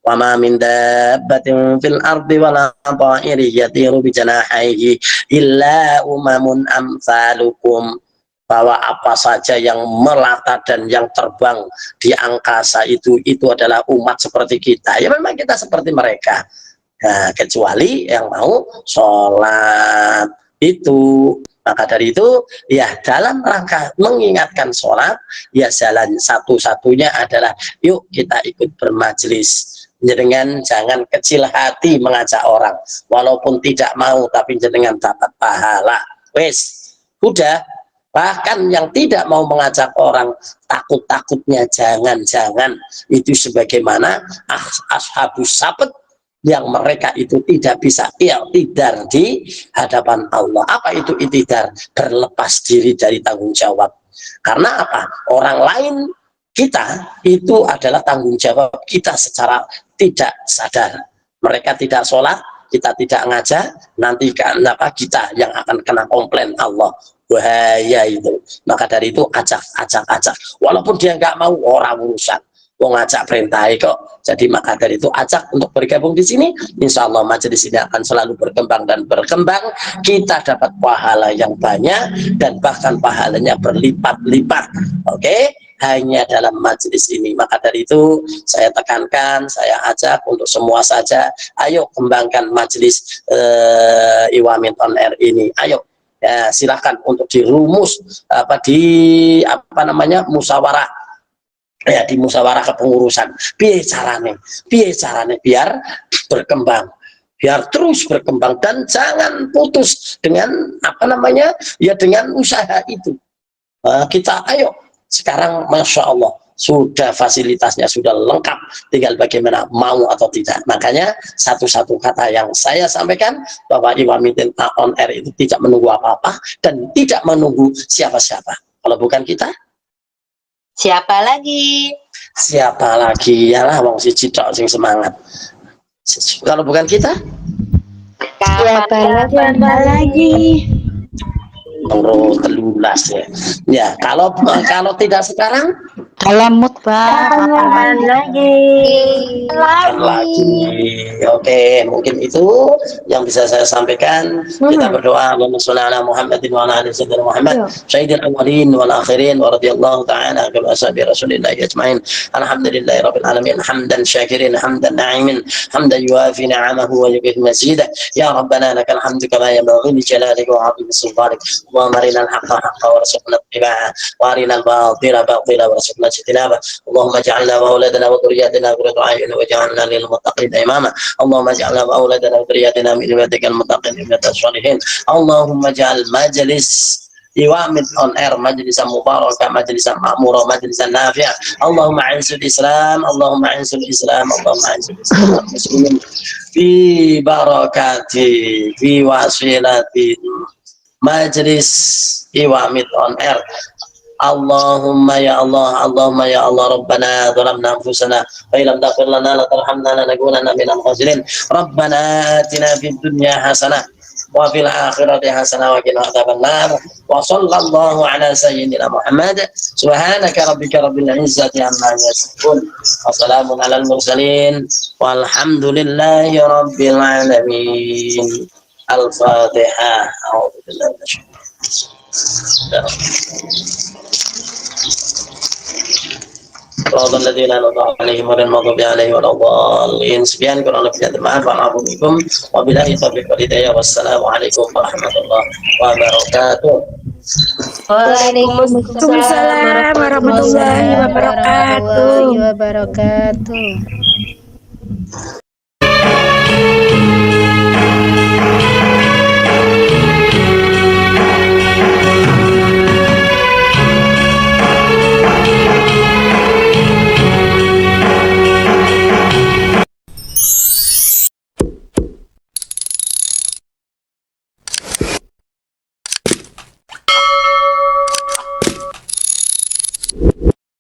Wa ma min dabbatin fil ardi wala ta'iri yatiru bi janahihi illa umamun amsalukum, bahwa apa saja yang melata dan yang terbang di angkasa itu adalah umat seperti kita. Ya memang kita seperti mereka. Nah, kecuali yang mau sholat itu. Maka dari itu ya dalam rangka mengingatkan sholat, ya jalan satu-satunya adalah yuk kita ikut bermajelis. Jenengan jangan kecil hati mengajak orang, walaupun tidak mau tapi jenengan dapat pahala. Wes, udah. Bahkan yang tidak mau mengajak orang, takut-takutnya jangan-jangan itu sebagaimana ashabus sabt yang mereka itu tidak bisa i'tidar di hadapan Allah. Apa itu i'tidar? Berlepas diri dari tanggung jawab. Karena apa? Orang lain kita itu adalah tanggung jawab kita secara tidak sadar. Mereka tidak sholat, kita tidak ngajak, nanti kenapa kita yang akan kena komplain Allah. Bahaya itu. Maka dari itu ajak. Walaupun dia nggak mau, orang urusan. Mau ngajak perintah kok. Jadi maka dari itu ajak untuk bergabung di sini. Insya Allah majelis ini akan selalu berkembang dan berkembang. Kita dapat pahala yang banyak dan bahkan pahalanya berlipat-lipat. Oke? Hanya dalam majelis ini. Maka dari itu saya tekankan, saya ajak untuk semua saja. Ayo kembangkan majelis Iwamin on Air ini. Ayo. Ya, silakan untuk dirumus musyawarah ya, di musyawarah kepengurusan. Piye carane biar berkembang, biar terus berkembang dan jangan putus dengan dengan usaha itu. Kita ayo sekarang masya Allah sudah fasilitasnya sudah lengkap, tinggal bagaimana mau atau tidak. Makanya satu-satu kata yang saya sampaikan bahwa Iwamin on Air itu tidak menunggu apa-apa dan tidak menunggu siapa-siapa. Kalau bukan kita, siapa lagi? Siapa lagi? Yalah wong siji tok sing semangat. Kalau bukan kita, Siapa lagi? nomor 13 ya. Ya, kalau tidak sekarang, Kalamut, Pak. Kapan lagi. Oke, mungkin itu yang bisa saya sampaikan. Kita berdoa, Allahumma sholli ala Muhammadin wa ala ali sayyidina Muhammad sayyidil awwalin wal akhirin wa radhiyallahu ta'ala an ashabi Rasulillah ajma'in. Alhamdulillahirabbil alamin, hamdan syakirin, hamdan na'imin, hamdan yuwafi ni'amahu wa yukafi mazidah. Ya Rabbana lakal hamdu kama yanbaghi li jalalika wa 'azimi sultanik. Wa arinal haqqa haqqan warzuqna ittiba'ah wa arinal batila batila warzuqna اجتنابه. اللهم اجعلنا واولادنا وذرياتنا قرة اعين واجعلنا للمتقين اماما. اللهم اجعلنا واولادنا وذرياتنا من عبادك المتقين من الصالحين. اللهم اجعل مجلس Iwamin on Air majlisan mubarakah, majlisan ma'murah, majlisan nafi'ah. Allahumma a'insul Islam, Allahumma a'insul Islam, Allahumma a'insul Islam muslimin fi barakati fi wasilatin majlis Iwamin on Air. Allahumma ya Allah, Allahumma ya Allah, Rabbana zalamna anfusana wa illam taghfir lana wa tarhamna lanakunanna minal khasirin. Rabbana atina fid dunya hasanah wa fil akhirati hasanah wa qina adzabannar. Wa sallallahu ala sayyidina Muhammad. Subhanaka rabbika rabbil izzati amma yasifun. Wa salamun alal mursalin. Walhamdulillahi rabbil alamin. Al-Fatihah. A'udzu billahi minasyaitonir rajim. Alladzina an'amta 'alaihim ghairil maghdubi alaihim waladdallin. Sekian kurang lebihnya maaf wa'alaikum wabillahi taufiq wal hidayah. Wassalamu alaikum warahmatullahi wabarakatuh. Waalaikumsalam warahmatullahi wabarakatuh.